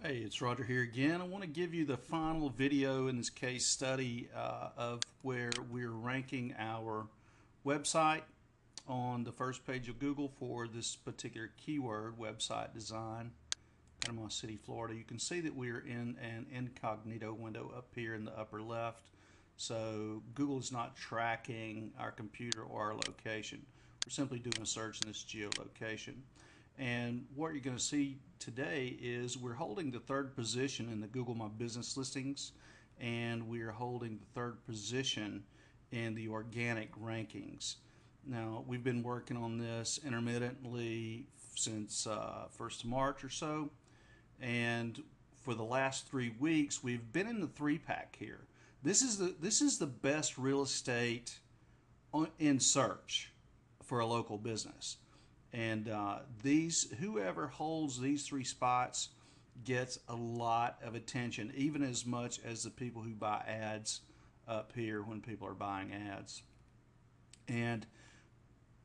Hey, it's Roger here again. I want to give you the final video in this case study of where we're ranking our website on the first page of Google for this particular keyword, website design, Panama City, Florida. You can see that we're in an incognito window up here in the upper left. So Google is not tracking our computer or our location. We're simply doing a search in this geolocation. And what you're going to see today is we're holding the third position in the Google My Business listings, and we're holding the third position in the organic rankings. Now, we've been working on this intermittently since 1st of March or so, and for the last 3 weeks, we've been in the three-pack here. This is the best real estate in search for a local business. And whoever holds these three spots gets a lot of attention, even as much as the people who buy ads up here when people are buying ads. And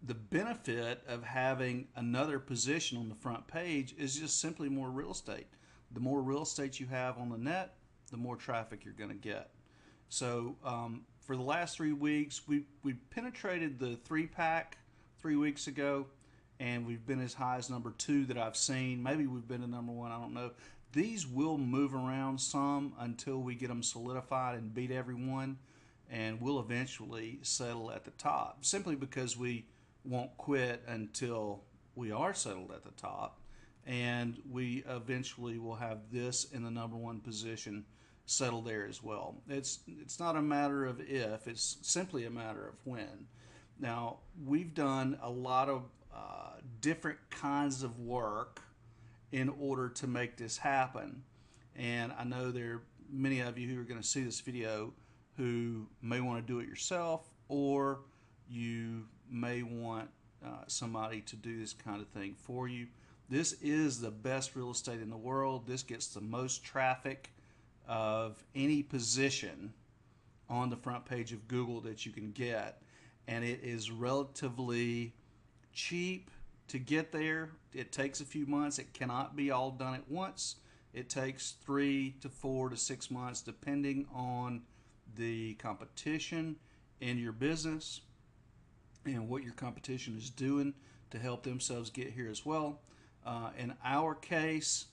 the benefit of having another position on the front page is just simply more real estate. The more real estate you have on the net, the more traffic you're going to get. So for the last 3 weeks, we penetrated the three-pack 3 weeks ago, and we've been as high as number 2 that I've seen. Maybe we've been to number 1, I don't know. These will move around some until we get them solidified and beat everyone, and we'll eventually settle at the top, simply because we won't quit until we are settled at the top, and we eventually will have this in the number 1 position settled there as well. It's not a matter of if, it's simply a matter of when. Now, we've done a lot of different kinds of work in order to make this happen, and I know there are many of you who are going to see this video who may want to do it yourself, or you may want somebody to do this kind of thing for you. This is the best real estate in the world. This gets the most traffic of any position on the front page of Google that you can get, and it is relatively cheap to get there. It takes a few months. It cannot be all done at once. It takes 3 to 4 to 6 months depending on the competition in your business and what your competition is doing to help themselves get here as well. In our case,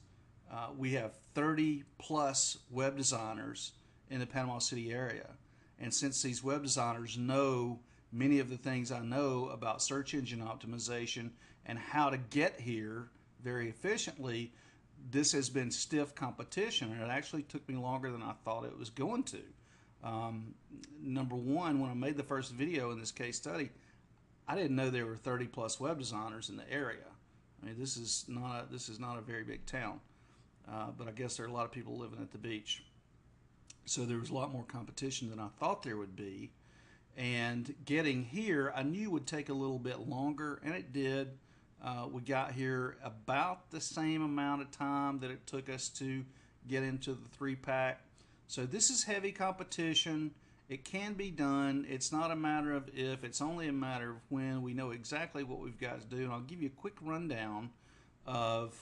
we have 30 plus web designers in the Panama City area, and since these web designers know many of the things I know about search engine optimization and how to get here very efficiently, this has been stiff competition, and it actually took me longer than I thought it was going to. Number one, when I made the first video in this case study, I didn't know there were 30 plus web designers in the area. I mean, this is not a very big town, but I guess there are a lot of people living at the beach. So there was a lot more competition than I thought there would be. And getting here, I knew would take a little bit longer, and it did. We got here about the same amount of time that it took us to get into the three-pack. So this is heavy competition. It can be done. It's not a matter of if, it's only a matter of when. We know exactly what we've got to do, and I'll give you a quick rundown of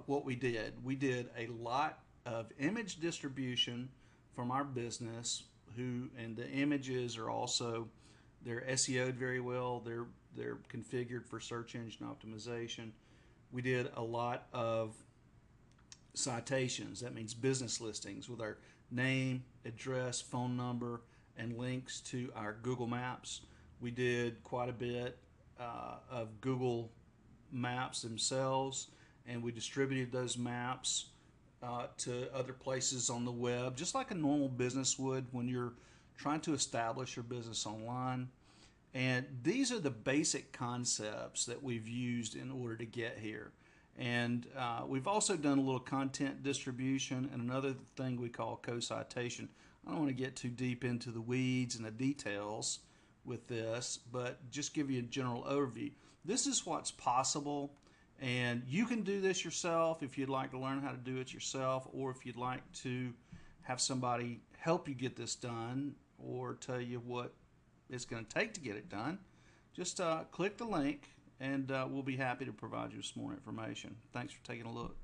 what we did. We did a lot of image distribution from our business, and the images are also, they're SEO'd very well. They're configured for search engine optimization. We did a lot of citations. That means business listings with our name, address, phone number, and links to our Google Maps. We did quite a bit of Google Maps themselves, and we distributed those maps to other places on the web, just like a normal business would when you're trying to establish your business online. And these are the basic concepts that we've used in order to get here. And we've also done a little content distribution and another thing we call co-citation. I don't want to get too deep into the weeds and the details with this, but just give you a general overview. This is what's possible, and you can do this yourself if you'd like to learn how to do it yourself, or if you'd like to have somebody help you get this done or tell you what it's going to take to get it done. Just click the link, and we'll be happy to provide you with some more information. Thanks for taking a look.